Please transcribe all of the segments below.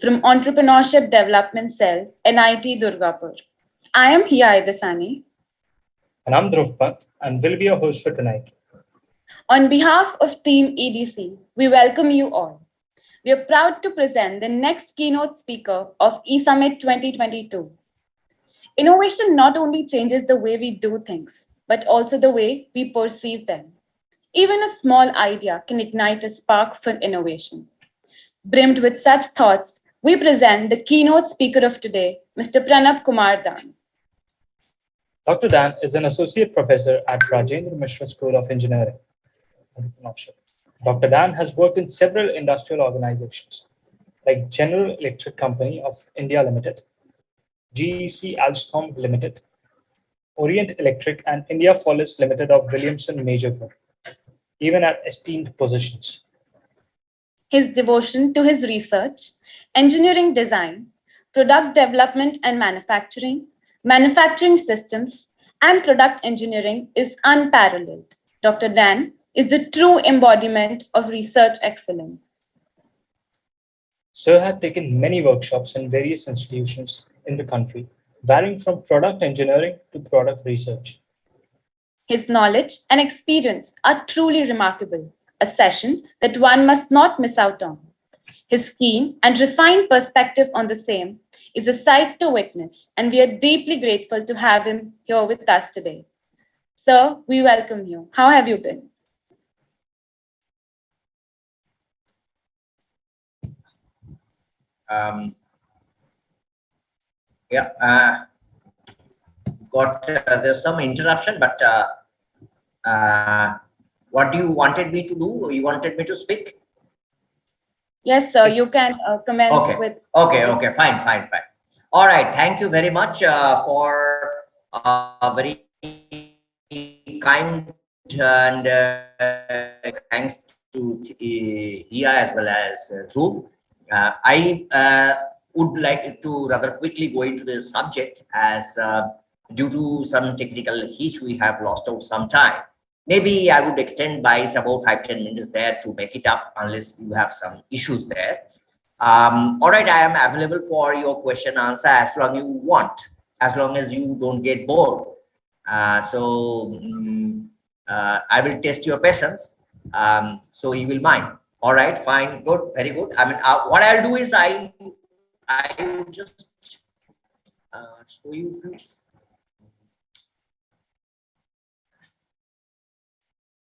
from Entrepreneurship Development Cell, NIT Durgapur. I am Hiya Idasani. And I'm Dhruvpat, and will be your host for tonight. On behalf of Team EDC, we welcome you all. We are proud to present the next keynote speaker of ESUMMIT 2022. Innovation not only changes the way we do things, but also the way we perceive them. Even a small idea can ignite a spark for innovation. Brimmed with such thoughts, we present the keynote speaker of today, Mr. Pranab Kumar Dan. Dr. Dan is an associate professor at Rajendra Mishra School of Engineering. Dr. Dan has worked in several industrial organizations like General Electric Company of India Limited, GEC Alstom Limited, Orient Electric, and India Folaris Limited of Williamson Major Group, even at esteemed positions. His devotion to his research, engineering design, product development and manufacturing systems, and product engineering is unparalleled. Dr. Dan is the true embodiment of research excellence. Sir had taken many workshops in various institutions in the country, varying from product engineering to product research. His knowledge and experience are truly remarkable, a session that one must not miss out on. His keen and refined perspective on the same is a sight to witness, and we are deeply grateful to have him here with us today. Sir, we welcome you. How have you been? There's some interruption, but what do you wanted me to do? You wanted me to speak? Yes, sir. You can commence with. Okay. Fine. All right. Thank you very much for very kind and thanks to Hiya as well as Dhruv. I would like to rather quickly go into the subject as due to some technical hitch we have lost out some time. Maybe I would extend by about 5-10 minutes there to make it up unless you have some issues there. All right, I am available for your question answer as long as you want, as long as you don't get bored. I will test your patience, so you will mind. All right, fine, good, very good. I mean, what I'll do is I will just show you this.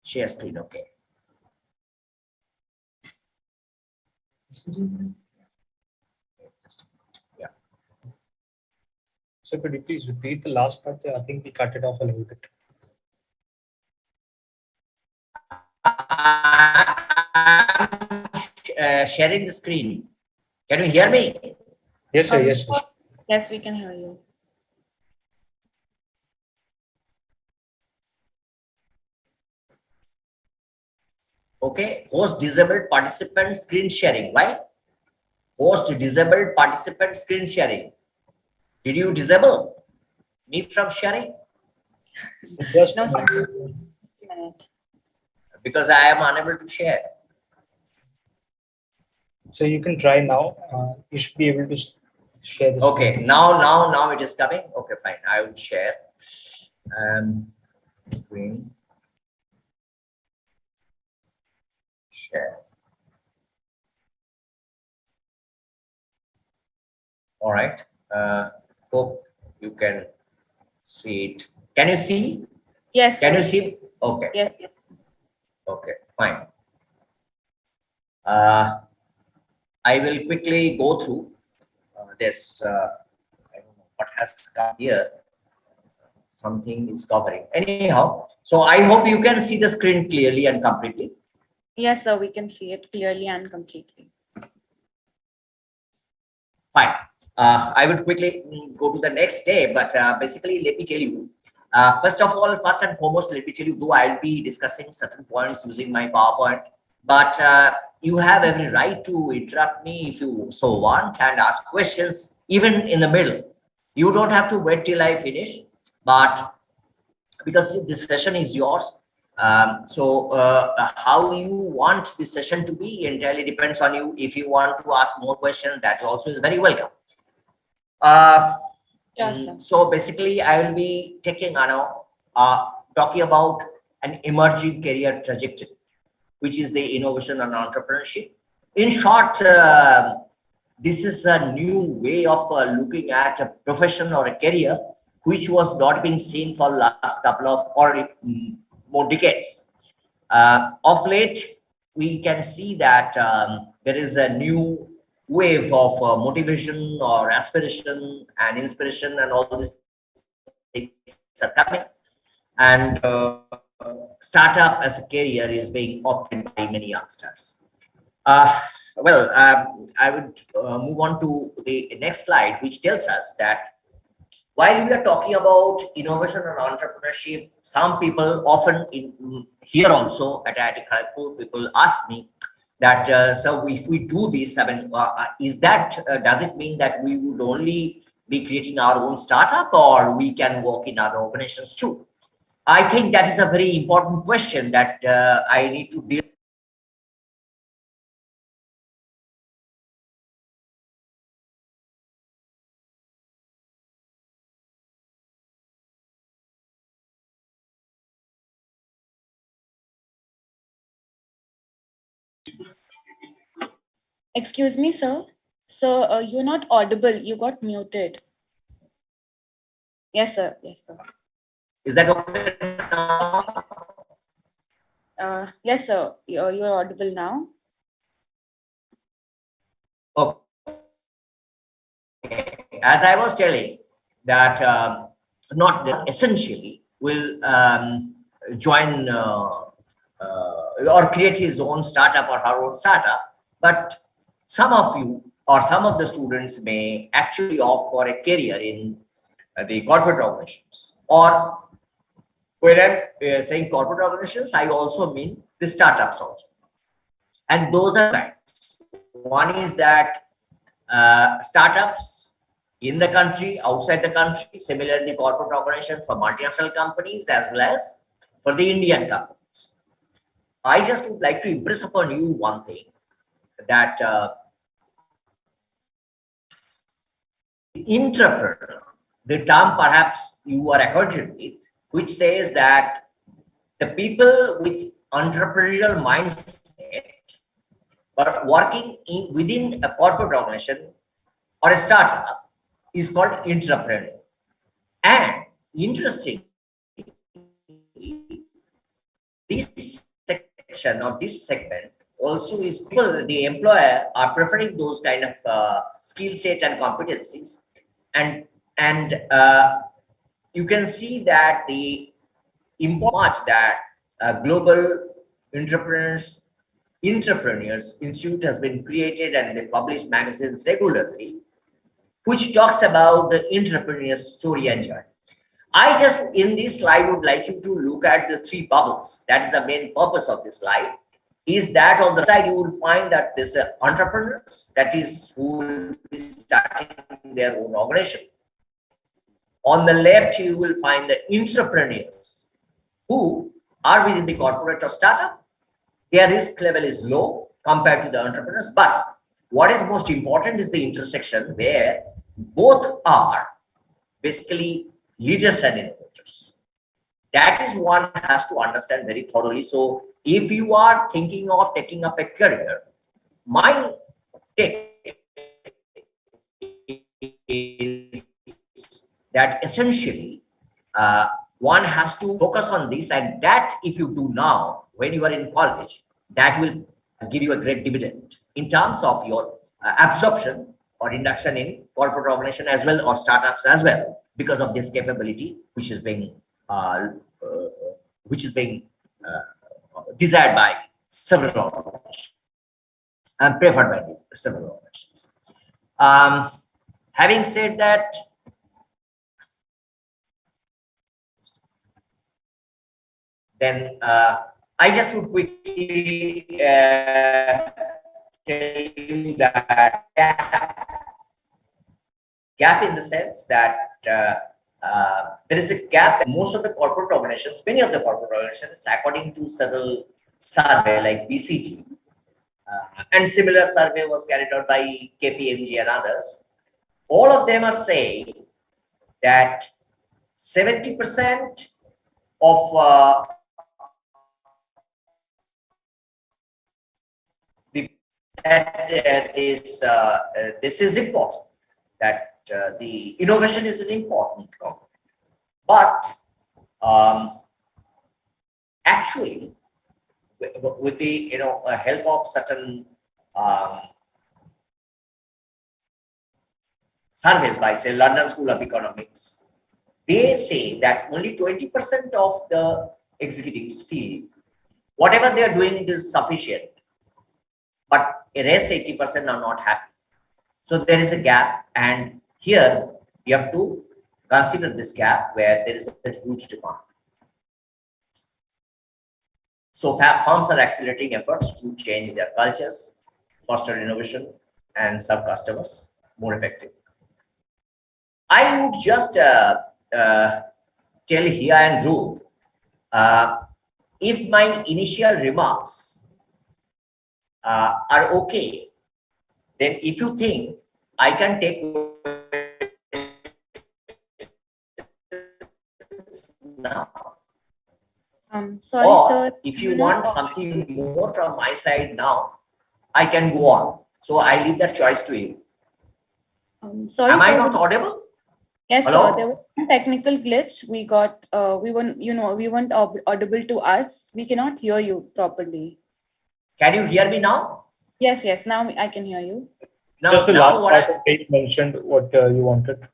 Share screen, okay. Yeah. So could you please repeat the last part there? I think we cut it off a little bit. Sharing the screen. Can you hear me? Yes, sir. Yes, sir. Yes, we can hear you. Okay, host disabled participant screen sharing. Why? Host disabled participant screen sharing. Did you disable me from sharing? Just No, a sir. minute. Just a minute. Because I am unable to share. So you can try now. You should be able to share this. Okay, screen. now it is coming. Okay, fine. I will share. Screen. Share. All right. Hope you can see it. Can you see? Yes. Can you see? Okay. Yes. Okay, fine. I will quickly go through this. I don't know what has come here. Something is covering. Anyhow, so I hope you can see the screen clearly and completely. Yes, sir. We can see it clearly and completely. Fine. I would quickly go to the next day, but basically, let me tell you. First and foremost, let me tell you, though I'll be discussing certain points using my PowerPoint, but you have every right to interrupt me if you so want and ask questions, even in the middle. You don't have to wait till I finish, but because this session is yours, How you want the session to be entirely depends on you. If you want to ask more questions, that also is very welcome. Yes, sir. So basically, I will be taking talking about an emerging career trajectory, which is the innovation and entrepreneurship. In short, this is a new way of looking at a profession or a career which was not being seen for last couple of or more decades. Of late, we can see that there is a new wave of motivation or aspiration and inspiration, and all these things are coming. And startup as a career is being opted by many youngsters. Uh, I would move on to the next slide, which tells us that while we are talking about innovation and entrepreneurship, some people often here also at IIT Kharagpur, people ask me that, so if we do this, I mean, does it mean that we would only be creating our own startup, or we can work in other organizations too? I think that is a very important question that I need to deal. Excuse me, sir. So you're not audible. You got muted. Yes, sir. Yes, sir. Is that okay now? Yes, sir. You're audible now. Okay. As I was telling, that not that essentially will join or create his own startup or her own startup, but some of you or some of the students may actually opt for a career in the corporate organizations. Or when I'm saying corporate organizations, I also mean the startups also. And those are kinds. One is that startups in the country, outside the country, similarly corporate organization for multinational companies as well as for the Indian companies. I just would like to impress upon you one thing, that entrepreneur, the term perhaps you are acquainted with, which says that the people with entrepreneurial mindset but working within a corporate organization or a startup is called entrepreneur. And interesting, this section or this segment also is people, the employer are preferring those kind of skill set and competencies, and you can see that the important that global entrepreneurs institute has been created, and they publish magazines regularly which talks about the entrepreneur's story and journey. I just in this slide would like you to look at the three bubbles. That is the main purpose of this slide. Is that on the side you will find that there's entrepreneurs, that is who will be starting their own organization. On the left you will find the entrepreneurs who are within the corporate or startup. Their risk level is low compared to the entrepreneurs, but what is most important is the intersection where both are basically leaders and innovators. That is one has to understand very thoroughly. So if you are thinking of taking up a career, my take is that essentially one has to focus on this, and that if you do now when you are in college, that will give you a great dividend in terms of your absorption or induction in corporate organization as well, or startups as well, because of this capability which is being uh, desired by several organizations and preferred by several organizations. Having said that, then I just would quickly tell you that gap in the sense that there is a gap. Most of the corporate organizations, many of the corporate organizations, according to several survey like BCG, and similar survey was carried out by KPMG and others. All of them are saying that 70% of this is important, that the innovation is an important component. But actually, with the help of certain surveys by, say, London School of Economics, they say that only 20% of the executives feel whatever they are doing is sufficient, but the rest 80% are not happy. So there is a gap, and here you have to consider this gap where there is a huge demand. So firms are accelerating efforts to change their cultures, foster innovation, and serve customers more effectively. I would just tell here and Dhruv, if my initial remarks are okay, then if you think I can take now. Sorry, or sir. if you want something more from my side now, I can go on. So I leave that choice to you. Sorry, Am sir, I not audible? Yes, Hello? sir. There was a technical glitch. We got, we weren't audible to us. We cannot hear you properly. Can you hear me now? Yes. Now I can hear you. Now, just the last part of it mentioned what you wanted.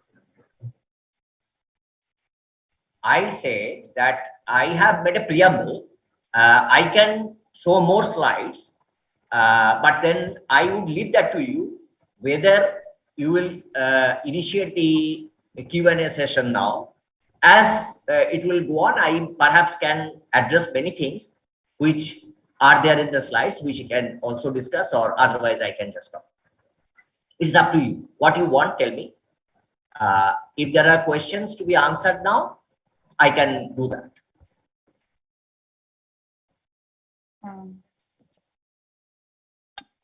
I say that I have made a preamble. I can show more slides, but then I would leave that to you, whether you will initiate the Q&A session now. As it will go on, I perhaps can address many things which are there in the slides, which you can also discuss, or otherwise I can just stop. It's up to you. What you want, tell me. If there are questions to be answered now, I can do that.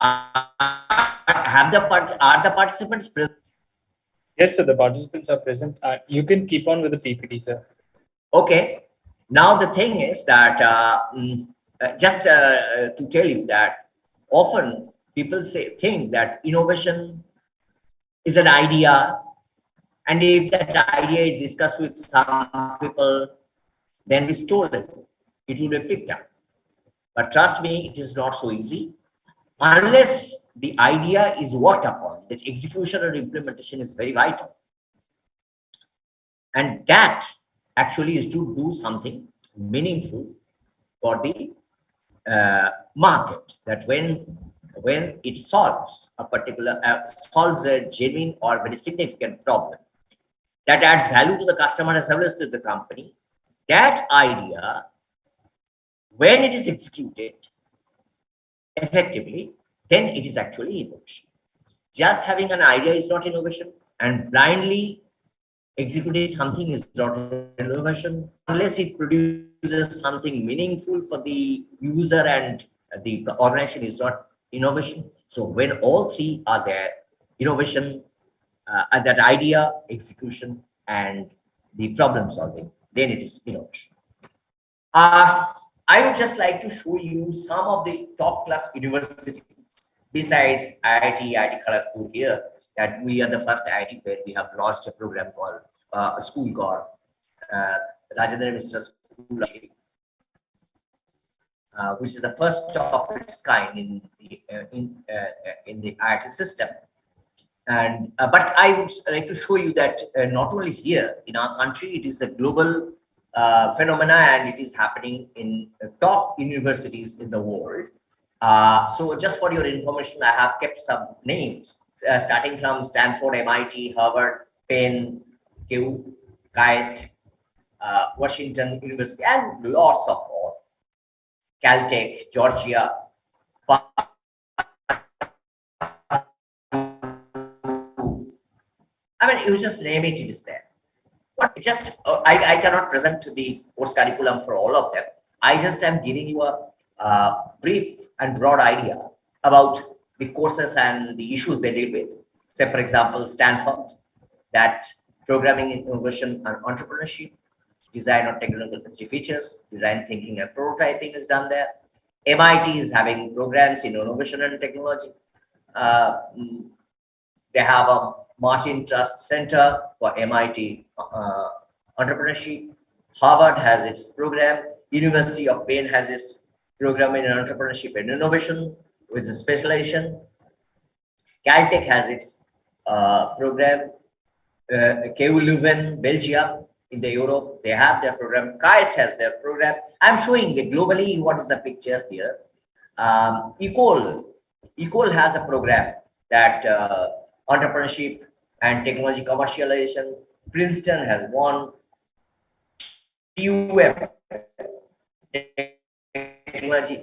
Are the participants present? Yes, sir, the participants are present. You can keep on with the PPT, sir. Okay. Now the thing is that just to tell you that often people think that innovation is an idea, and if that idea is discussed with some people, then we stole it. It will be picked up. But trust me, it is not so easy. Unless the idea is worked upon, that execution or implementation is very vital. And that actually is to do something meaningful for the market. That when it solves a particular solves a genuine or very significant problem that adds value to the customer as well as to the company, that idea, when it is executed effectively, then it is actually innovation. Just having an idea is not innovation, and blindly executing something is not innovation unless it produces something meaningful for the user and the organization is not innovation. So when all three are there, innovation, that idea, execution, and the problem solving, then it is innovation. I would just like to show you some of the top class universities besides IIT Kharagpur here, that we are the first IIT where we have launched a program called a school called Rajendra Mishra School, which is the first of its kind in the IIT system. And but I would like to show you that not only here in our country, it is a global phenomena, and it is happening in top universities in the world. So just for your information, I have kept some names starting from Stanford, MIT, Harvard, Penn, KU, KAIST, Washington University, and lots of all. Caltech, Georgia. I mean, you just name it, it is there. But just I cannot present the course curriculum for all of them. I just am giving you a brief and broad idea about the courses and the issues they deal with. Say, for example, Stanford, that programming, innovation, and entrepreneurship, design or technology features, design thinking and prototyping is done there. MIT is having programs in innovation and technology. They have a Martin Trust Center for MIT entrepreneurship. Harvard has its program. University of Penn has its program in entrepreneurship and innovation with a specialization. Caltech has its program. KU Leuven, Belgium, in the Europe, they have their program. KAIST has their program. I'm showing it globally. What is the picture here? ECOL has a program that entrepreneurship and technology commercialization. Princeton has one. TUM,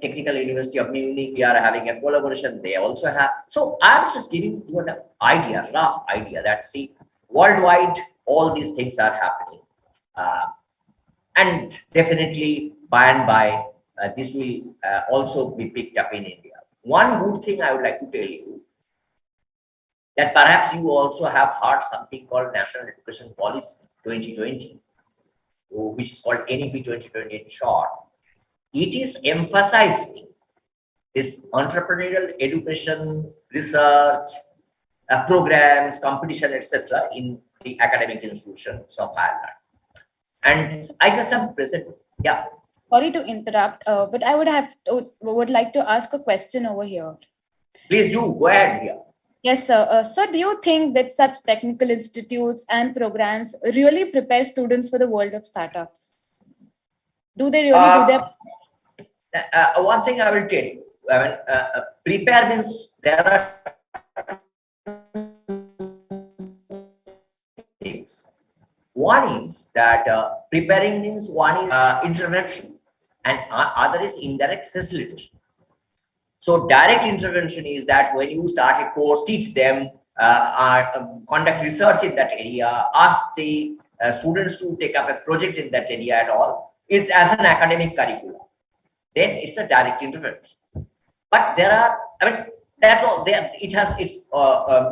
Technical University of Munich, we are having a collaboration. They also have. So I'm just giving you an idea, rough idea that see worldwide all these things are happening, and definitely by and by this will also be picked up in India. One good thing I would like to tell you that perhaps you also have heard something called National Education Policy 2020, which is called NEP 2020 in short. It is emphasizing this entrepreneurial education, research, programs, competition, etc. in the academic institutions of higher learning. And I just am present. Yeah. Sorry to interrupt, but I would like to ask a question over here. Please do go ahead here. Yes, sir. So do you think that such technical institutes and programs really prepare students for the world of startups? Do they really do their... One thing I will tell you, I mean, prepare means there are things. One is that preparing means one is intervention and other is indirect facilitation. So direct intervention is that when you start a course, teach them, conduct research in that area, ask the students to take up a project in that area and all. It's as an academic curriculum. Then it's a direct intervention. But there are, I mean, that's all. There, it has its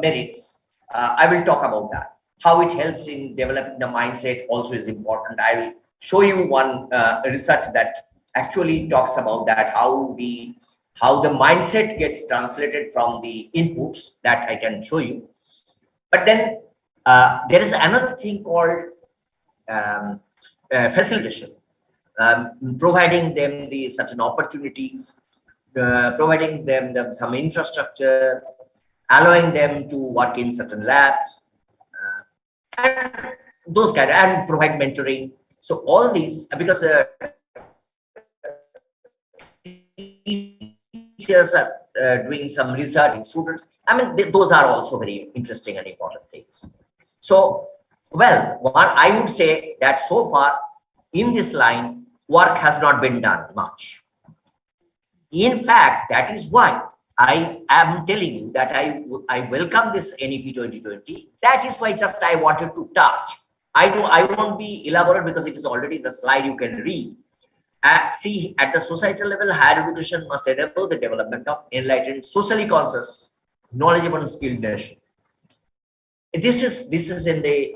merits. I will talk about that. How it helps in developing the mindset also is important. I will show you one research that actually talks about that, how the mindset gets translated from the inputs that I can show you. But then there is another thing called facilitation, providing them the certain opportunities, providing them some infrastructure, allowing them to work in certain labs, and those kind of, and provide mentoring. So all these, because teachers are doing some research in students. I mean, those are also very interesting and important things. So, well, one, I would say that so far in this line, work has not been done much. In fact, that is why I am telling you that I welcome this NEP 2020. That is why just I wanted to touch. I won't be elaborate because it is already the slide you can read. See, at the societal level, higher education must enable the development of enlightened, socially conscious, knowledgeable, and skilled nation. This is in the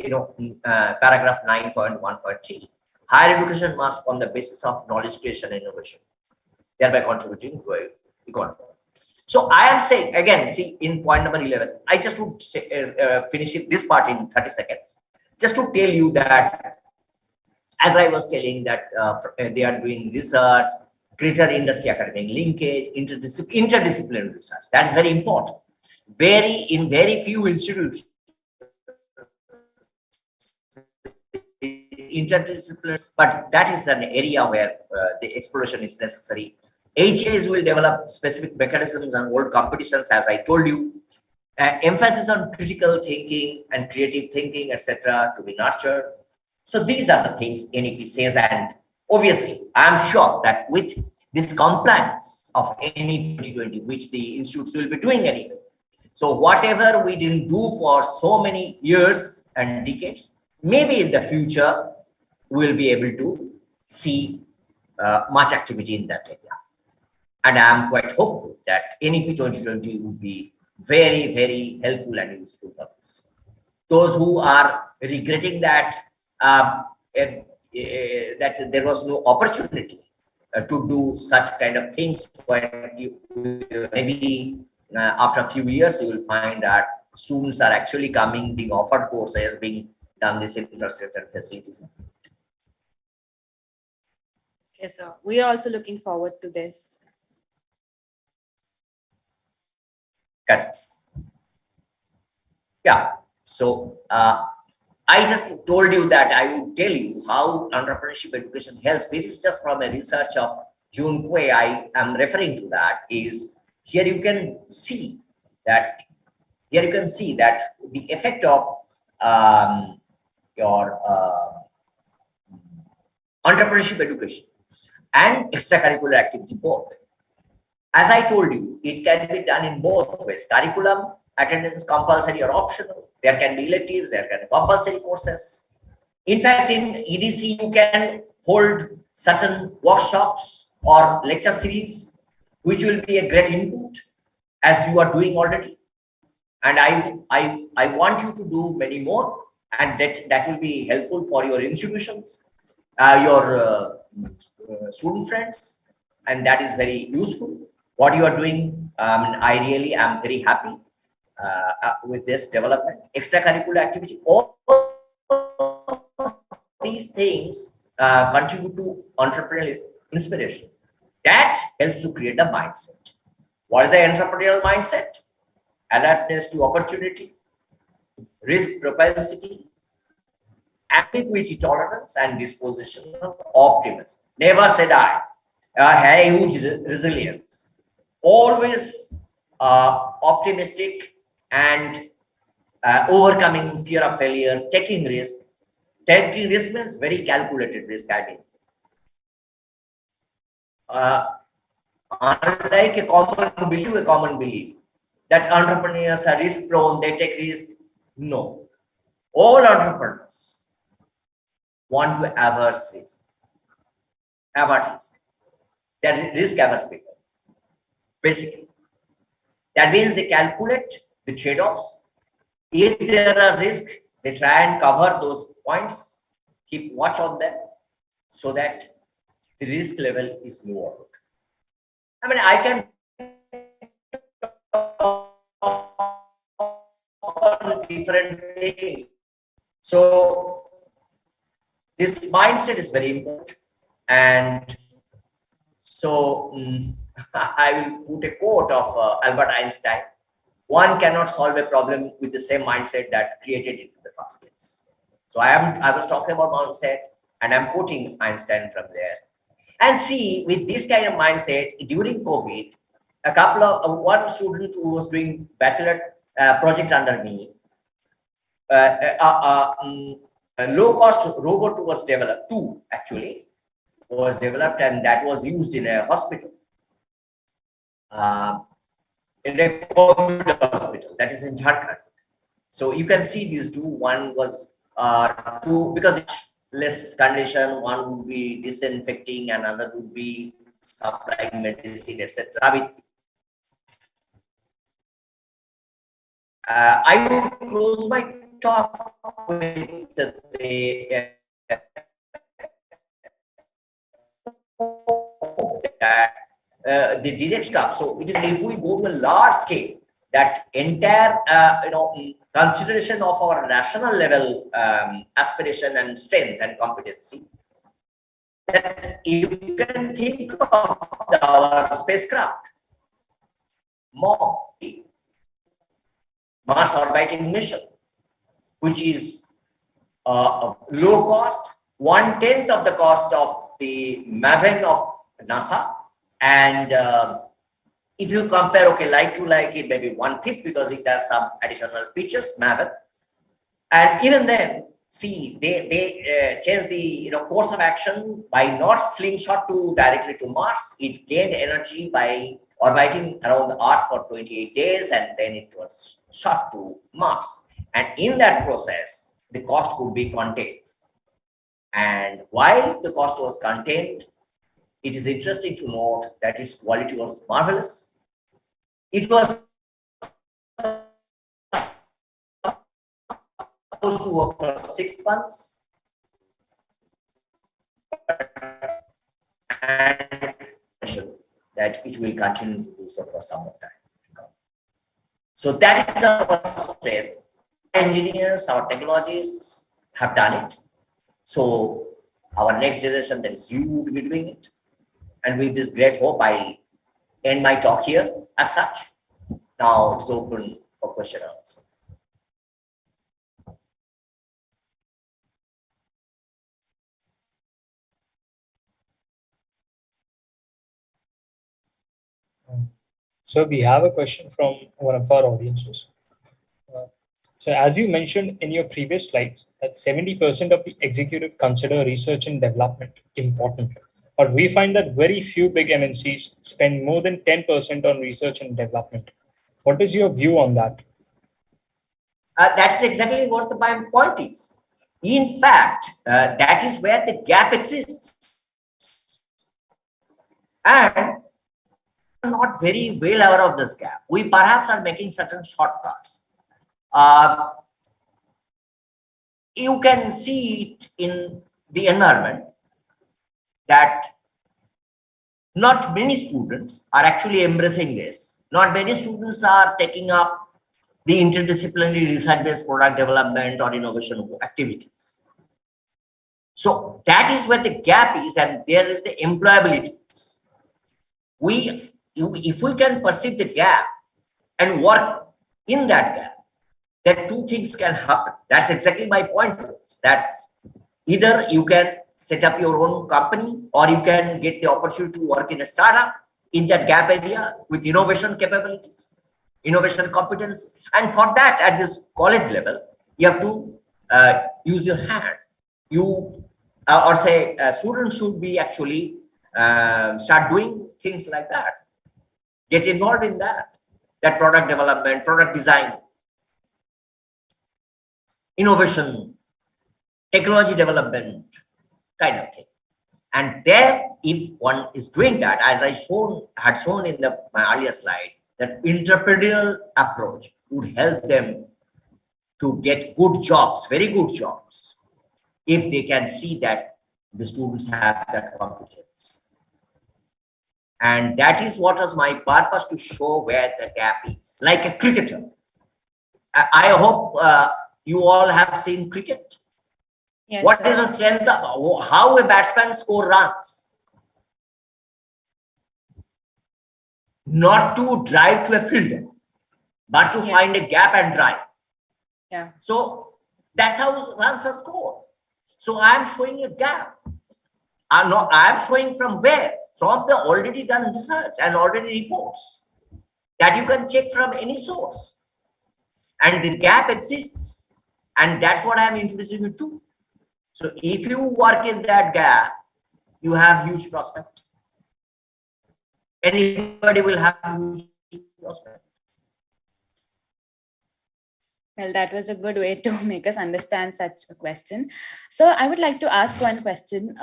paragraph 9.1.3. Higher education must form the basis of knowledge creation and innovation, thereby contributing to economy. So I am saying again, see, in point number 11, I just would say, finish this part in 30 seconds, just to tell you that. As I was telling that they are doing research, greater industry academic linkage, interdisciplinary research. That's very important. In very few institutions, interdisciplinary, but that is an area where the exploration is necessary. HAs will develop specific mechanisms and world competitions, as I told you. Emphasis on critical thinking and creative thinking, etc., to be nurtured. So these are the things NEP says, and obviously, I'm sure that with this compliance of NEP 2020, which the institutes will be doing anyway. So whatever we didn't do for so many years and decades, maybe in the future, we'll be able to see much activity in that area. And I'm quite hopeful that NEP 2020 will be very, very helpful and useful for this. Those who are regretting that that there was no opportunity to do such kind of things, maybe after a few years, you will find that students are actually coming, being offered courses, being done this infrastructure facilities. Yes, sir. We are also looking forward to this. Correct. Yeah. So I just told you that I will tell you how entrepreneurship education helps. This is just from a research of June Kuei. I am referring to that. Is here you can see that the effect of your entrepreneurship education and extracurricular activity both. As I told you, it can be done in both ways. Curriculum, attendance, compulsory or optional. There can be electives, there can be compulsory courses. In fact, in EDC, you can hold certain workshops or lecture series, which will be a great input as you are doing already. And I want you to do many more, and that will be helpful for your institutions, your student friends, and that is very useful. What you are doing, I really am very happy with this development. Extracurricular activity, all these things contribute to entrepreneurial inspiration. That helps to create a mindset. What is the entrepreneurial mindset? Alertness to opportunity, risk propensity, ambiguity tolerance, and disposition of optimism. Never said I. A huge resilience. Always optimistic and overcoming fear of failure, taking risk. Taking risk means very calculated risk, I mean. Unlike a common belief that entrepreneurs are risk prone, they take risk. No. All entrepreneurs want to avert risk. That risk averse people. Basically. That means they calculate the trade-offs. If there are risks, they try and cover those points, keep watch on them so that the risk level is lower. I mean, I can different things. So this mindset is very important. And so I will put a quote of Albert Einstein. One cannot solve a problem with the same mindset that created it in the first place. So I was talking about mindset, and I'm quoting Einstein from there. And see, with this kind of mindset, during COVID, one student who was doing bachelor project under me, a low-cost robot was developed, and that was used in a hospital. In a COVID hospital, that is in Jharkhand. So you can see these two. One was because it's less condition, one would be disinfecting, another would be supplying medicine, etc. I would close my talk with the direct stuff. So it is, if we go to a large scale, that entire consideration of our national level aspiration and strength and competency, that you can think of our spacecraft, Mars orbiting mission, which is low cost, 1/10 of the cost of the Maven of NASA. And if you compare, okay, like to like, it may be 1/5 because it has some additional features, Maven. And even then, see, they changed the course of action by not slingshot directly to Mars. It gained energy by orbiting around the Earth for 28 days, and then it was shot to Mars. And in that process, the cost could be contained. And while the cost was contained, it is interesting to note that its quality was marvelous. It was supposed to work for 6 months, and that it will continue to do so for some more time to come. So that is our strength. Engineers, our technologists have done it. So our next generation, that is you, would be doing it. And with this great hope, I end my talk here as such. Now it's open for question and answer. So we have a question from one of our audiences. So as you mentioned in your previous slides, that 70% of the executive consider research and development important. But we find that very few big MNCs spend more than 10% on research and development. What is your view on that? That's exactly what my point is. In fact, that is where the gap exists. And not very well aware of this gap. We perhaps are making certain shortcuts. You can see it in the environment that not many students are actually embracing this. Not many students are taking up the interdisciplinary research-based product development or innovation activities. So that is where the gap is, and there is the employability. If we can perceive the gap and work in that gap, then two things can happen. That's exactly my point, that either you can set up your own company, or you can get the opportunity to work in a startup in that gap area with innovation capabilities, innovation competencies. And for that, at this college level, you have to use your hand. You or say students should be actually start doing things like that. Get involved in that product development, product design, innovation, technology development kind of thing. And there, if one is doing that, as I had shown in my earlier slide, that entrepreneurial approach would help them to get good jobs, very good jobs, if they can see that the students have that competence. And that is what was my purpose, to show where the gap is. Like a cricketer. I hope you all have seen cricket. Yes, What sir. is the strength of how a batsman score runs? Not to drive to a fielder, but to find a gap and drive. Yeah. So that's how runs are scored. So I am showing a gap. I am showing from where? From the already done research and already reports that you can check from any source. And the gap exists. And that's what I'm introducing you to. So if you work in that gap, you have huge prospect. Anybody will have huge prospect. Well, that was a good way to make us understand such a question. So I would like to ask one question.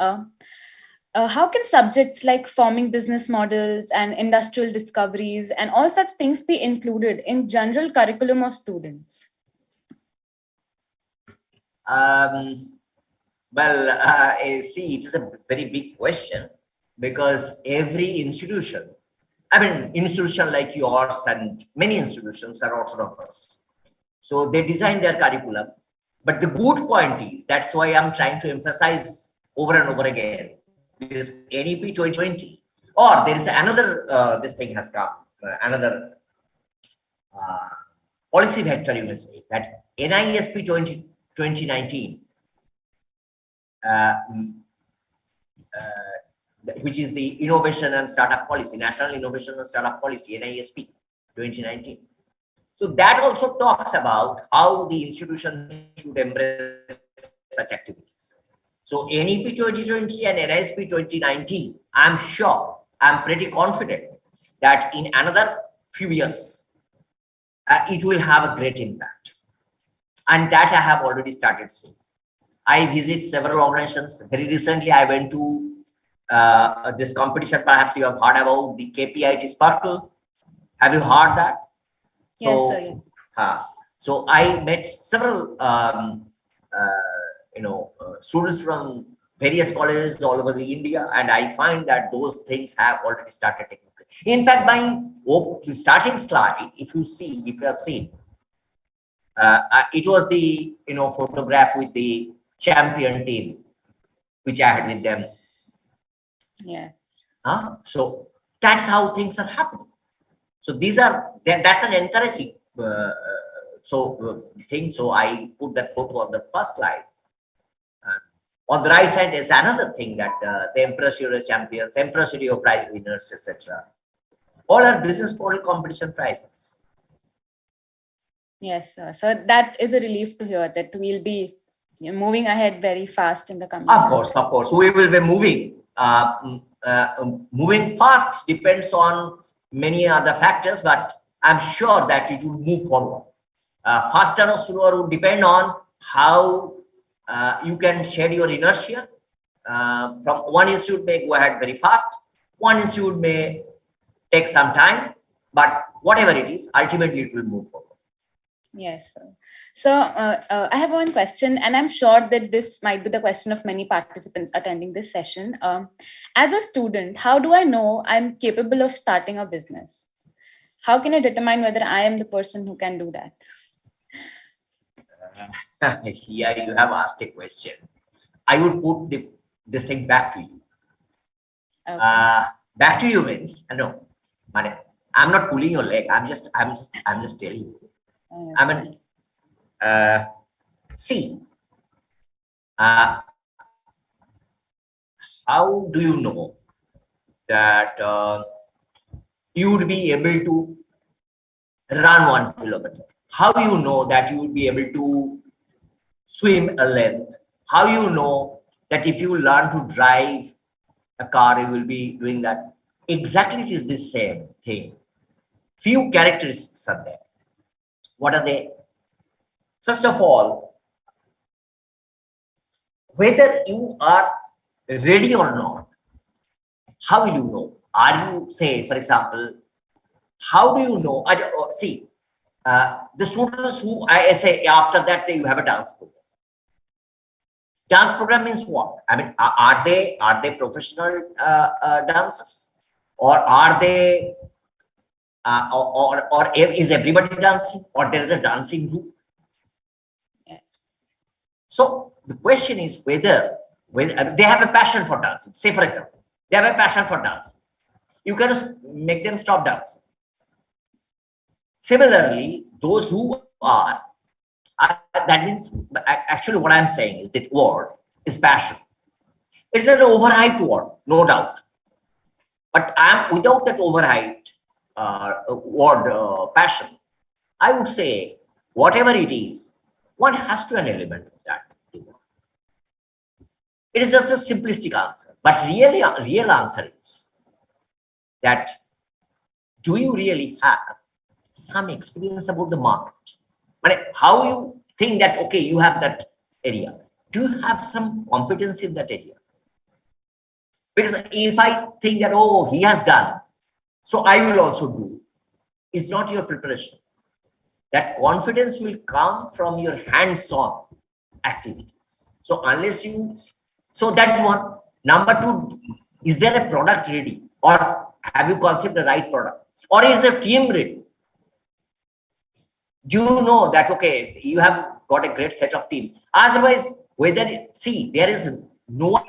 How can subjects like forming business models and industrial discoveries and all such things be included in general curriculum of students? See, it is a very big question, because every institution, institution like yours and many institutions are autonomous. So they design their curriculum. But the good point is, that's why I'm trying to emphasize over and over again, this NEP 2020, or there is another, this thing has come, another policy vector, you may say, that NISP 2019, which is the Innovation and Startup Policy, National Innovation and Startup Policy, NISP 2019. So that also talks about how the institution should embrace such activities. So NEP 2020 and NISP 2019, I'm pretty confident that in another few years, it will have a great impact. And that I have already started seeing. I visit several organizations. Very recently, I went to this competition. Perhaps you have heard about the KPIT Sparkle. Have you heard that? So, Yes, sir. Yeah. So I met several, students from various colleges all over the India, and I find that those things have already started taking place. In fact, my starting slide, if you have seen, it was the photograph with the champion team, which I had with them. Yeah. So that's how things are happening. So that's an encouraging thing. So I put that photo on the first slide. On the right side is another thing that the Empress Euro champions, Empress Euro prize winners, etc. All are business model competition prizes. Yes, sir. So that is a relief to hear that we'll be moving ahead very fast in the coming years. Of course, we will be moving. Moving fast depends on many other factors, but I'm sure that it will move forward. Faster or slower would depend on how you can shed your inertia. From one institute may go ahead very fast, one institute may take some time, but whatever it is, ultimately it will move forward. Yes, sir. So I have one question, and I'm sure that this might be the question of many participants attending this session. As a student, how do I know I'm capable of starting a business? How can I determine whether I am the person who can do that? Here you have asked a question. I would put this thing back to you. Okay. Back to you means no, I'm not pulling your leg. I'm just telling you. I mean, see, how do you know that you would be able to run 1 kilometer? How do you know that you would be able to swim a length? How do you know that if you learn to drive a car, you will be doing that? Exactly, it is the same thing. Few characteristics are there. What are they? First of all, whether you are ready or not, how will you know? Are you, say, for example, how do you know? See, the students who I say after that you have a dance program. Dance program means what? I mean, are they professional dancers, or are they, or is everybody dancing, or there is a dancing group? Yes. So the question is whether they have a passion for dancing. Say, for example, they have a passion for dancing. You can make them stop dancing. Similarly, those who are, that means actually what I'm saying is that word is passion. It's an overhyped word, no doubt. But without that overhyped word passion, I would say whatever it is, one has to an element of that. It is just a simplistic answer, but real answer is that do you really have some experience about the market? But how you think that, okay, you have that area. Do you have some competence in that area? Because if I think that, oh, he has done, so I will also do, is not your preparation. That confidence will come from your hands-on activities. So unless you, so that is one. Number two, is there a product ready? Or have you conceived the right product? Or is a team ready? Do you know that, okay, you have got a great set of team? Otherwise, whether, see, there is no one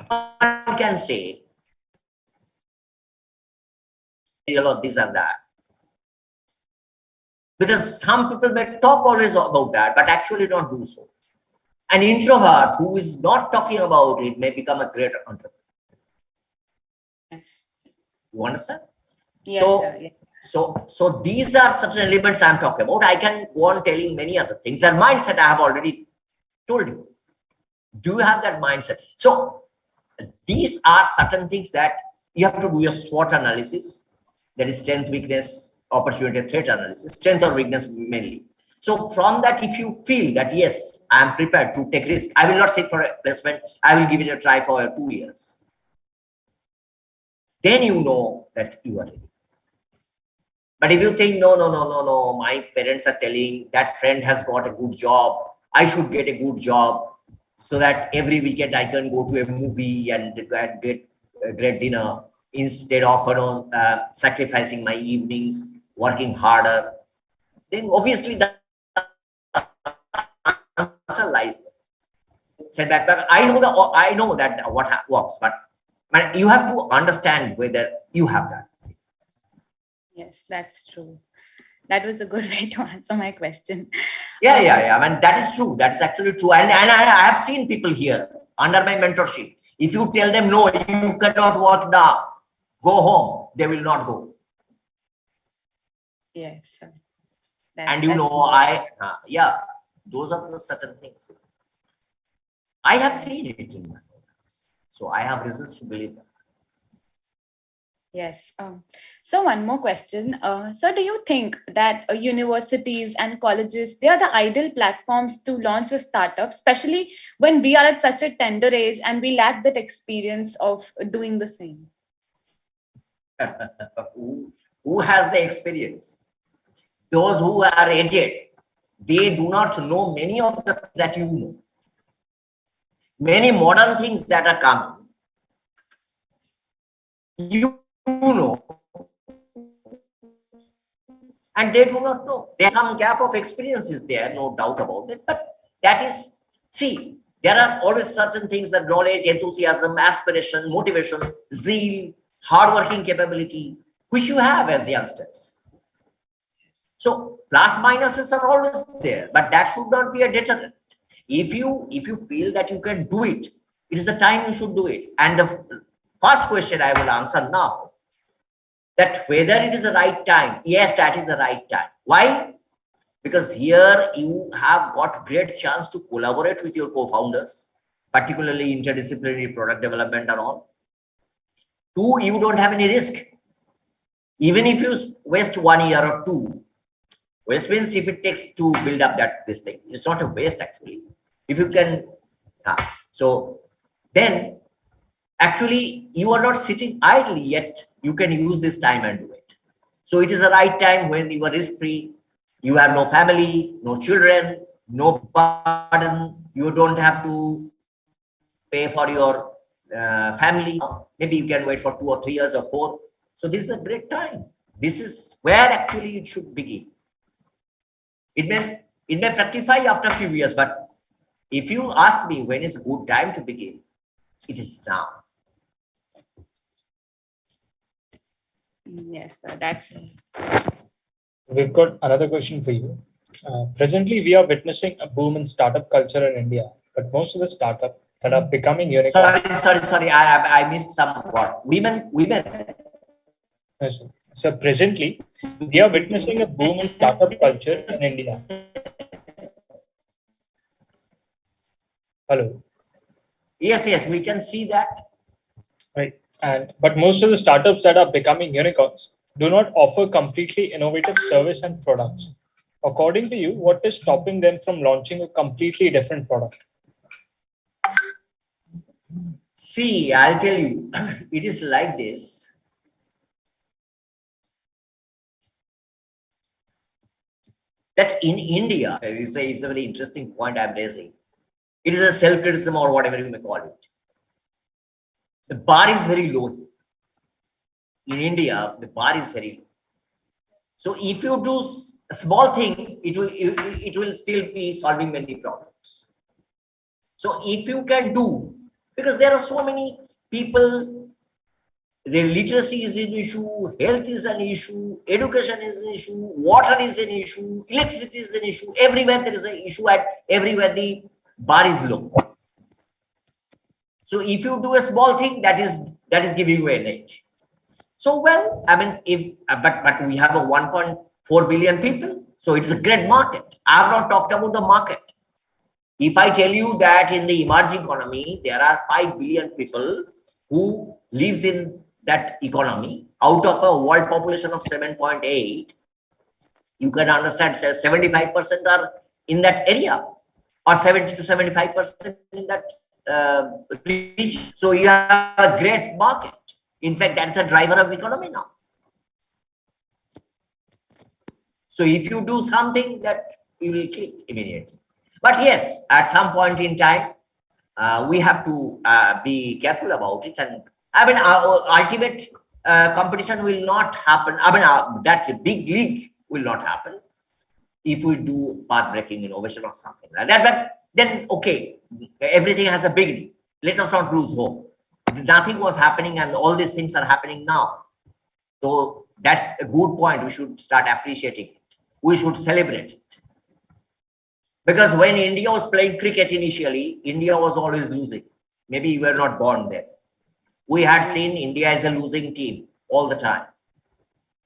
can say, or this and that. Because some people may talk always about that, but actually not do so. An introvert who is not talking about it may become a great entrepreneur. Yes. You understand? Yes, sir. Yes. So these are certain elements I'm talking about. I can go on telling many other things. That mindset I have already told you. Do you have that mindset? So these are certain things that you have to do your SWOT analysis. That is strength, weakness, opportunity, threat analysis. Strength or weakness mainly. So from that, if you feel that, yes, I am prepared to take risk, I will not sit for a placement, I will give it a try for 2 years. Then you know that you are ready. But if you think, no, my parents are telling that friend has got a good job, I should get a good job so that every weekend I can go to a movie and get a great dinner instead of sacrificing my evenings, working harder, then obviously the answer lies there. Setback. But I know that what works, but you have to understand whether you have that. Yes, that's true. That was a good way to answer my question. Yeah. I mean, that is true. That's actually true. And I have seen people here under my mentorship. If you tell them, no, you cannot work now, go home, they will not go. Yes. And you know, those are the certain things. I have seen it in my life. So I have reasons to believe that. Yes. So one more question. So do you think that universities and colleges, they are the ideal platforms to launch a startup, especially when we are at such a tender age and we lack that experience of doing the same? Who has the experience? Those who are aged, they do not know many of the things that you know. Many modern things that are coming, you know, and they do not know. There's some gap of experience is there, no doubt about it. But that is, see, there are always certain things that knowledge, enthusiasm, aspiration, motivation, zeal, hardworking capability, which you have as youngsters. So plus minuses are always there, but that should not be a deterrent. If you feel that you can do it, it is the time you should do it. And the first question I will answer now, that whether it is the right time. Yes, that is the right time. Why? Because here you have got great chance to collaborate with your co-founders, particularly interdisciplinary product development and all. Two, you don't have any risk. Even if you waste 1 year or two, waste means if it takes to build up this thing, it's not a waste actually. If you can, so then actually you are not sitting idly yet. You can use this time and do it. So it is the right time when you are risk-free. You have no family, no children, no burden. You don't have to pay for your family. Maybe you can wait for 2 or 3 years or 4. So this is a great time. This is where actually it should begin. It may fructify after a few years, but if you ask me when is a good time to begin, it is now. Yes, sir, that's it. We've got another question for you. Presently, we are witnessing a boom in startup culture in India, but most of the startups that are becoming unicorns. Sorry. I missed some word. Women. Yes, sir. So presently, we are witnessing a boom in startup culture in India. Hello. Yes, we can see that. Right. But most of the startups that are becoming unicorns do not offer completely innovative service and products. According to you, what is stopping them from launching a completely different product? See, I'll tell you, it is like this. That in India, it's a very interesting point I'm raising. It is a self-criticism or whatever you may call it. The bar is very low. In India, the bar is very low. So if you do a small thing, it will still be solving many problems. So if you can do, because there are so many people, their literacy is an issue, health is an issue, education is an issue, water is an issue, electricity is an issue. Everywhere there is an issue, and everywhere the bar is low. So if you do a small thing, that is giving you an edge. So well, I mean, but we have a 1.4 billion people, so it's a great market. I have not talked about the market. If I tell you that in the emerging economy there are 5 billion people who lives in that economy out of a world population of 7.8, You can understand 75% are in that area, or 70 to 75% in that region. So you have a great market. In fact, that's a driver of economy now. So if you do something, that you will click immediately. But yes, at some point in time, we have to be careful about it. And I mean, ultimate competition will not happen. I mean, that's a big league will not happen if we do path-breaking innovation or something like that. But then, okay, everything has a beginning. Let us not lose hope. Nothing was happening, and all these things are happening now. So that's a good point. We should start appreciating it. We should celebrate it. Because when India was playing cricket initially, India was always losing. Maybe you were not born there. We had seen India as a losing team all the time.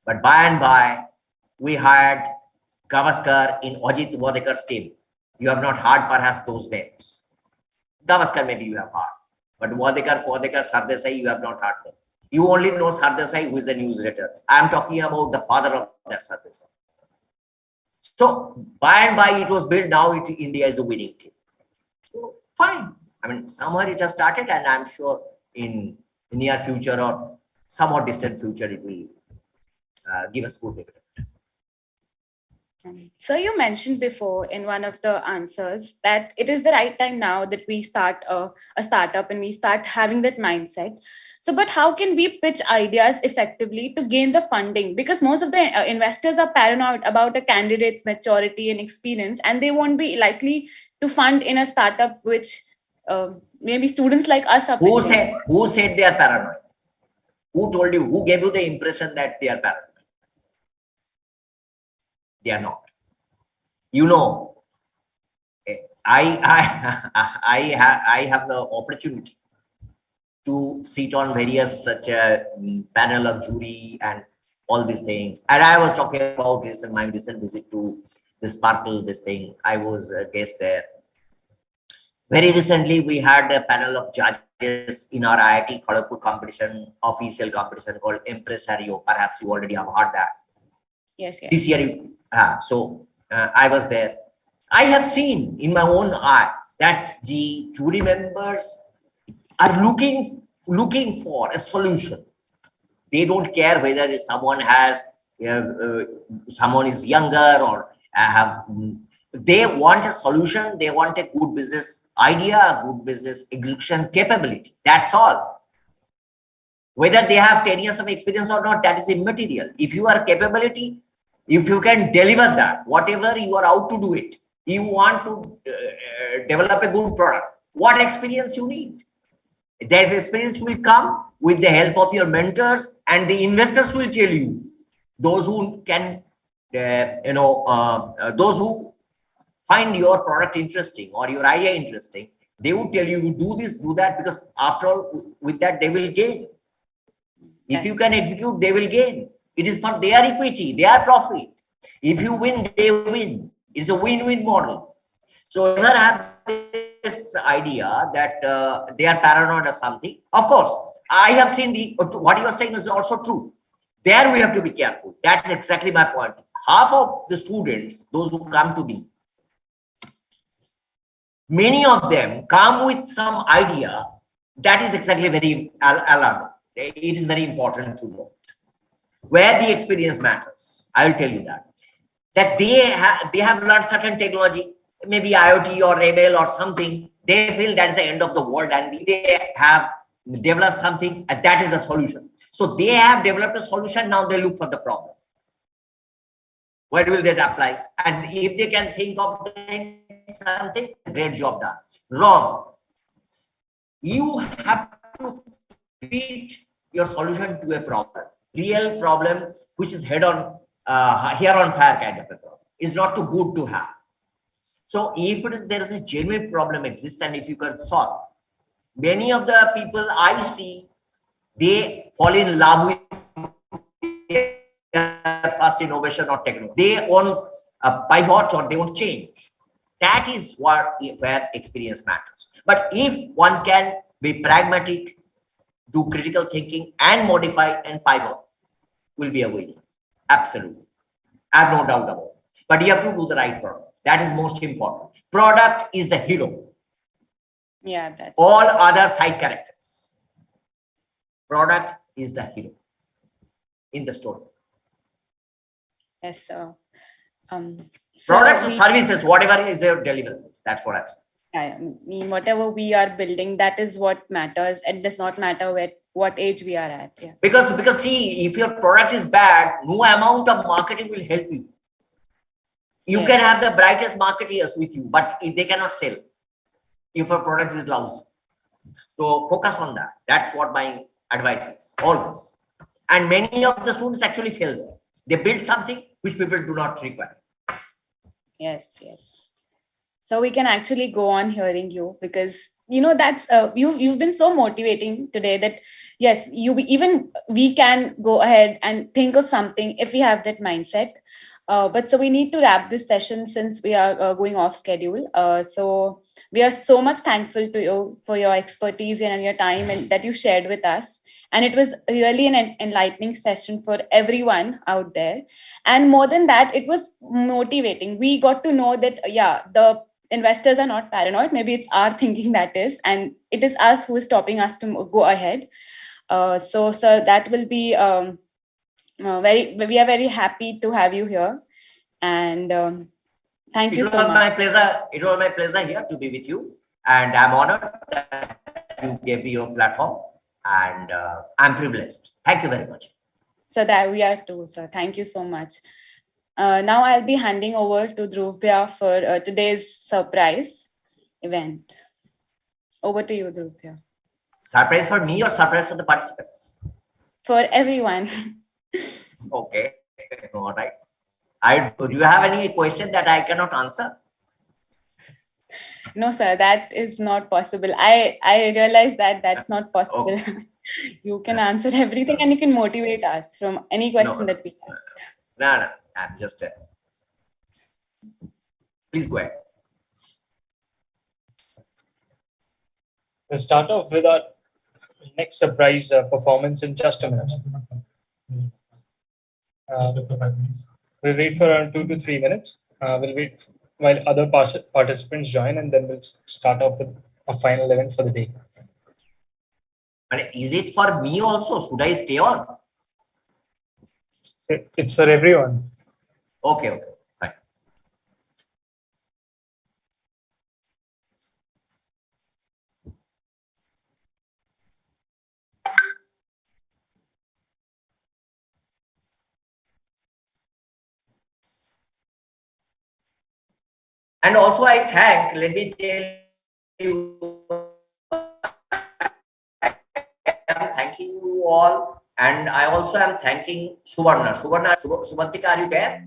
But by and by, we had Gavaskar in Ajit Wadekar's team. You have not heard perhaps those names. Gavaskar maybe you have heard. But Wadekar, Sardesai, you have not heard them. You only know Sardesai, who is a newsletter. I am talking about the father of that Sardesai. So by and by it was built. Now India is a winning team. So fine. I mean, somewhere it has started, and I'm sure in the near future or somewhat distant future, it will give us good dividend. So you mentioned before in one of the answers that it is the right time now that we start a startup and we start having that mindset. So, but how can we pitch ideas effectively to gain the funding? Because most of the investors are paranoid about a candidate's maturity and experience, and they won't be likely to fund in a startup which maybe students like us are pitching. Who said they are paranoid? Who told you? Who gave you the impression that they are paranoid? They are not. You know, I have the opportunity to sit on various such a panel of jury and all these things. And I was talking about my recent visit to the Sparkle, this thing. I was a guest there. Very recently, we had a panel of judges in our IIT Kharagpur competition, official competition called Impresario. Perhaps you already have heard that. Yes, yes. This year, I was there. I have seen in my own eyes that the jury members are looking for a solution. They don't care whether someone has someone is younger or they want a solution. They want a good business idea, a good business execution capability. That's all. Whether they have 10 years of experience or not, that is immaterial. If you are capability, if you can deliver that, whatever you are out to do it, you want to develop a good product, what experience you need? That experience will come with the help of your mentors, and the investors will tell you. Those who can, those who find your product interesting or your idea interesting, they will tell you do this, do that, because after all, with that they will gain. If you can execute, they will gain. It is for their equity, their profit. If you win, they win. It's a win-win model. So never have this idea that they are paranoid or something. Of course, I have seen what you are saying is also true. There we have to be careful. That's exactly my point. Half of the students, those who come to me, many of them come with some idea that is exactly very alarming. It is very important to know where the experience matters. I will tell you that they have learned certain technology, maybe IoT or ML or something. They feel that is the end of the world, and they have developed something that is the solution. So they have developed a solution. Now they look for the problem. Where will they apply? And if they can think of something, great job done. Wrong. You have to fit your solution to a problem, real problem, which is head on, hair on fire kind of a problem. Is not too good to have. So if there is a genuine problem exists, and if you can solve, many of the people I see, they fall in love with first innovation or technology. They want a pivot or they want change. That is where experience matters. But if one can be pragmatic, do critical thinking and modify and pivot, will be a winner. Absolutely. I have no doubt about it. But you have to do the right product. That is most important. Product is the hero. Yeah, that's All other side characters. Product is the hero in the story. yes, sir. So Products or services, whatever is their deliverables. That's what I'm saying. I mean, whatever we are building, that is what matters. It does not matter what age we are at. Yeah. Because see, if your product is bad, no amount of marketing will help you. You Yes. can have the brightest marketeers with you, but if they cannot sell if your product is lousy. So focus on that. That's what my advice is always. And many of the students actually fail there. They build something which people do not require. Yes, yes. So we can actually go on hearing you, because that's you've been so motivating today that yes, even we can go ahead and think of something if we have that mindset. But so we need to wrap this session since we are going off schedule. So we are so much thankful to you for your expertise and your time and that you shared with us. And it was really an enlightening session for everyone out there. And more than that, it was motivating. We got to know that, yeah, the investors are not paranoid. Maybe it's our thinking that is, and it is us who is stopping us to go ahead. So that will be we are very happy to have you here, and thank you so much. My pleasure. It was my pleasure here to be with you, and I'm honored that you gave me your platform, and I'm privileged. Thank you very much. So that we are too, sir. Thank you so much. Now I'll be handing over to Dhruvya for today's surprise event. Over to you, Dhruvya. Surprise for me or surprise for the participants? For everyone. Okay, all right. Do you have any question that I cannot answer? No, sir, that is not possible. I realize that that's not possible. Okay. You can answer everything and you can motivate us from any question that we have. No, I'm just please go ahead. We'll start off with our next surprise performance in just a minute. We'll wait for around 2 to 3 minutes. We'll wait while other participants join, and then we'll start off with a final event for the day. But is it for me also? Should I stay on? So it's for everyone. Okay, fine. And also I thank, let me tell you, I'm thanking you all, and I also am thanking Suvarna. Subantika, are you there?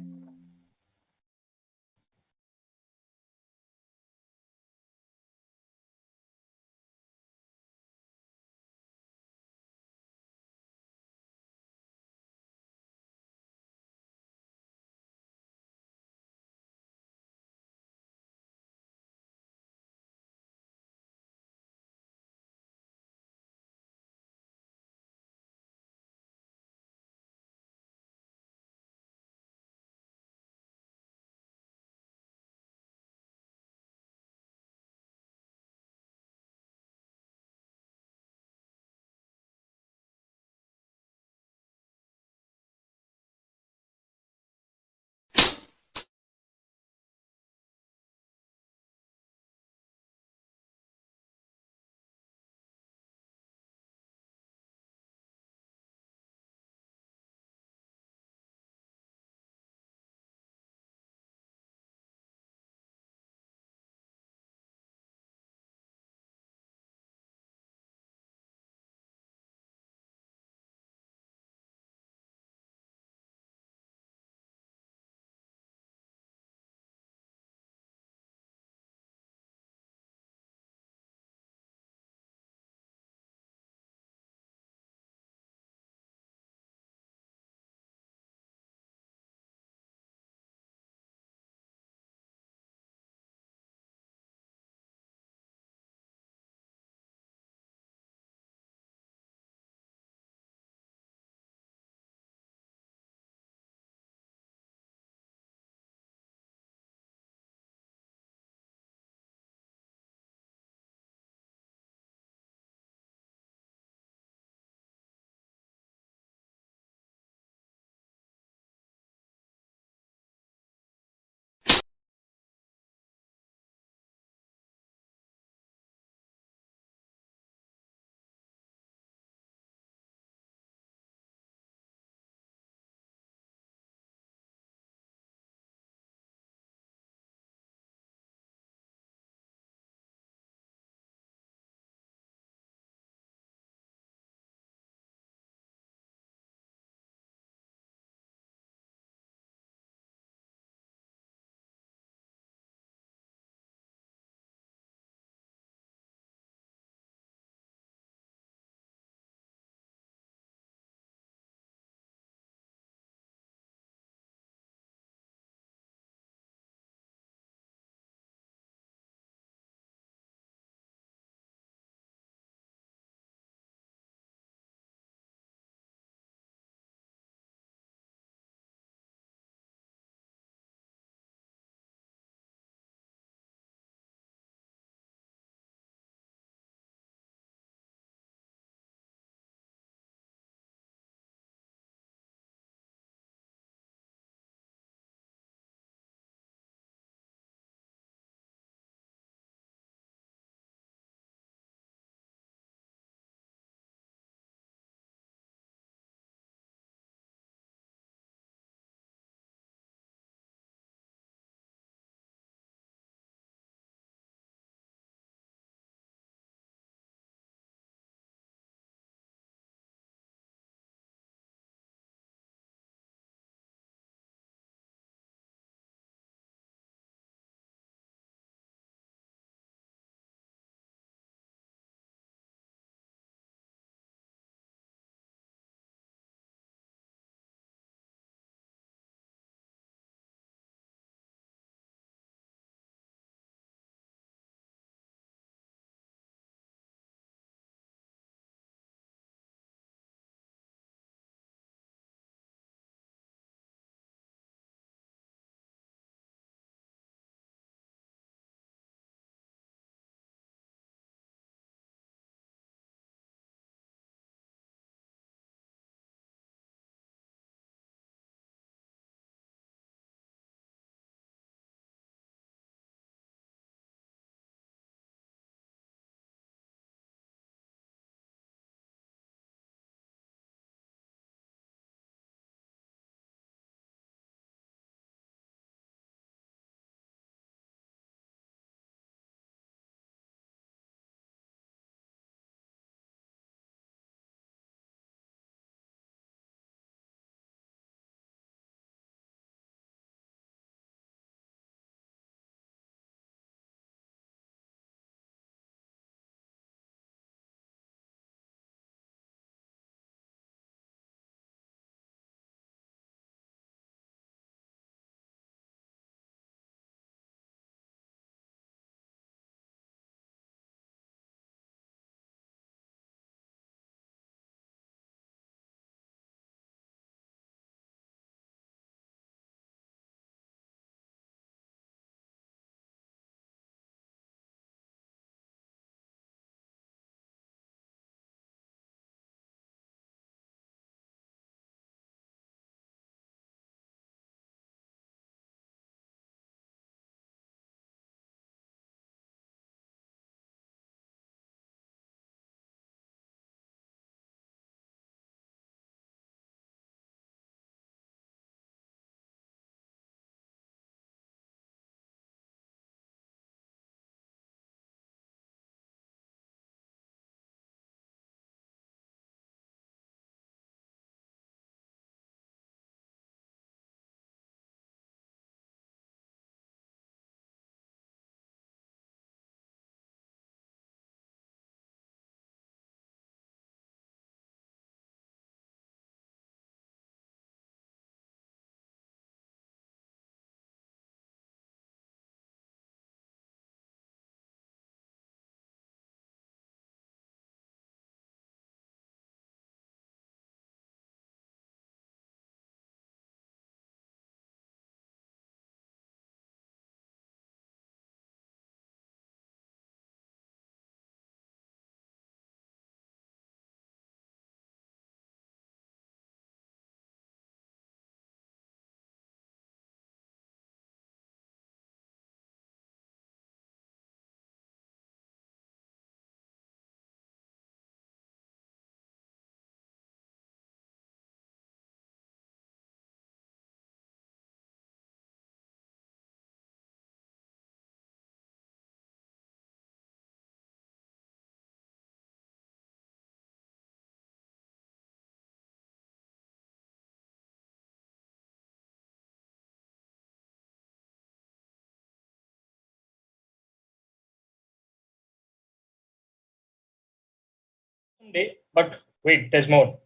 But wait, there's more.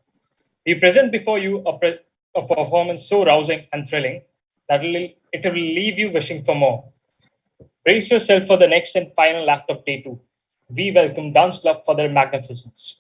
We present before you a performance so rousing and thrilling that it will leave you wishing for more. Brace yourself for the next and final act of day 2. We welcome Dance Club for their magnificence.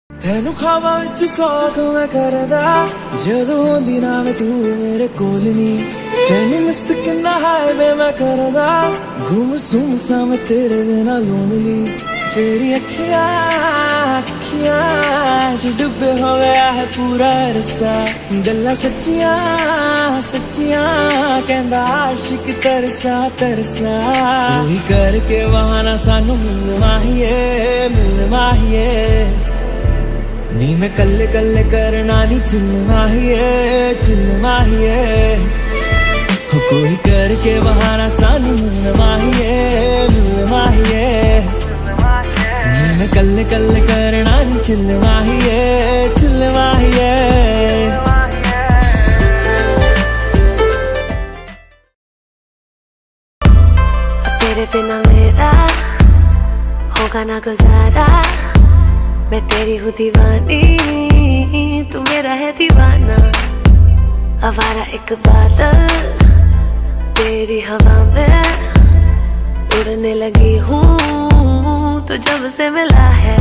ਤੈਨੂੰ ਖਾਵਾਂ ਵਿੱਚ stock ਮੈਂ ਕਰਦਾ ਜਦੋਂ ਹੁੰਦੀ ਨਾ ਮੈਂ ਤੂੰ ਮੇਰੇ ਕੋਲ ਨਹੀਂ ਤੈਨੂੰ ਮਿਸ ਕਿੰਨਾ ਹਾਈਵੇ ਮੈਂ ਕਰਦਾ ਗੁੰਮ ਸੁੰਮ ਸਾ ਮੈਂ ਤੇਰੇ ਬਿਨਾ ਲੋਨਲੀ ਤੇਰੀ ਅੱਖੀਆਂ ਚ ਡੁੱਬੇ ਹੋ ਗਿਆ ਹੈ ਪੂਰਾ ਰਸਾ ਗੱਲਾਂ ਸੱਚੀਆਂ ਕਹਿੰਦਾ ਆਸ਼ਿਕ ਤਰਸਾ ਉਹੀ ਕਰਕੇ ਬਹਾਨਾ ਸਾਨੂੰ ਮਿਲ ਮਾਹੀਏ नी मैं कल्ले करना नी चिल माहिए कोई करके बहाना सानू मिल माहिए नी मैं कल्ले करना नी चिल माहिए तेरे बिना मेरा होगा ना गुजारा मैं तेरी हूँ दीवानी तू मेरा है दीवाना आवारा एक बादल तेरी हवा में उड़ने लगी हूँ तो जब से मिला है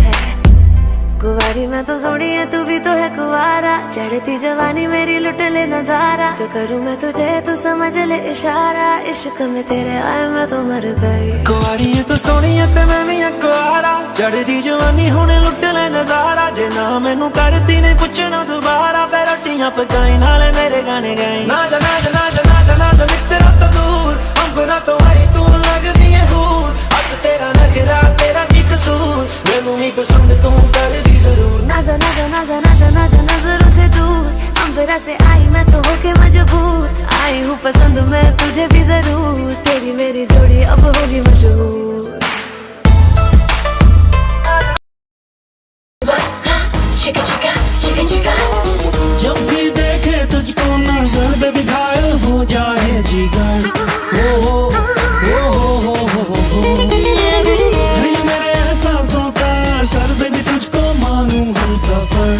कुंवारी मैं तो सोनी है तू भी तो है कुंवारा चढ़ती जवानी मेरी लुट ले नजारा जो करूँ मैं तुझे तू समझ ले इशारा इश्क में तेरे आए मैं तो मर गई कुंवारी है तो सोनी है ते मैं भी कुंवारा चढ़ती जवानी होने लुट ले नजारा जे ना मैनू करती नहीं पुछना दोबारा फिर रोटियां पकाई नाले मेरे गाने गाई ना जा मित्रा तो दूर अंबरा तो आई तू लगदी है हूर अब तेरा नखरा तेरा की कसूर मैनू नहीं पसंद तू कर दी जरूर ना जा नजरों से दूर अंबरा से आई मैं तो होके मजबूर आई हूँ पसंद मैं तुझे भी जरूर तेरी मेरी जोड़ी अब होगी मशहूर जब भी देखे तुझको नजर बेबी घायल हो जाए जिगर हो मेरे एहसासों का असर बेबी तुझको मानूं हम सफर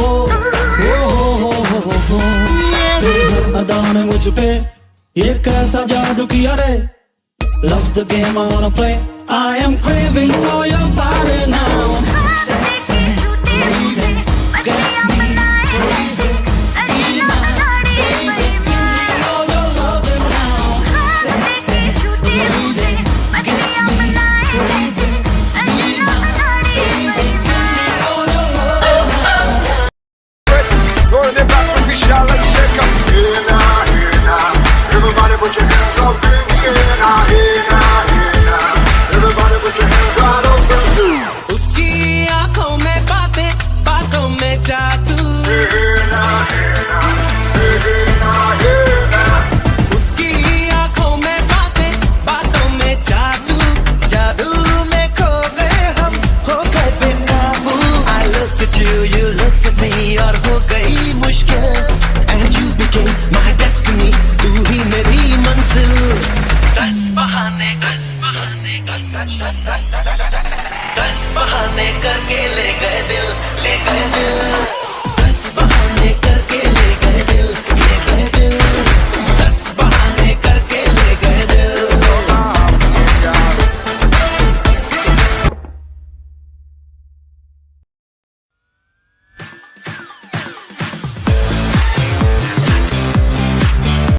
हो तेरी हर अदा ने मुझ पे ये कैसा जादू किया रे Love the game I wanna play I am craving for your body now Sexy lady gets me crazy Be my baby give me all your loving now Sexy lady gets me crazy Be my baby give me all your loving now Going in back when we shall like shake up Everybody put your hands up in the air now, hey now, hey now. Everybody put your hands right up and sing. उसकी आंखों में बातें, बातों में जादू. Hey now, hey now, hey now, hey now. उसकी आंखों में बातें, बातों में जादू. जादू में खो गए हम, हो गए बेकाबू. I looked at you, you looked at me, और हो गई मुश्किल. And you became my destiny. तू ही मेरी मंजिल. दस बहाने करके ले गए दिल, ले गए दिल.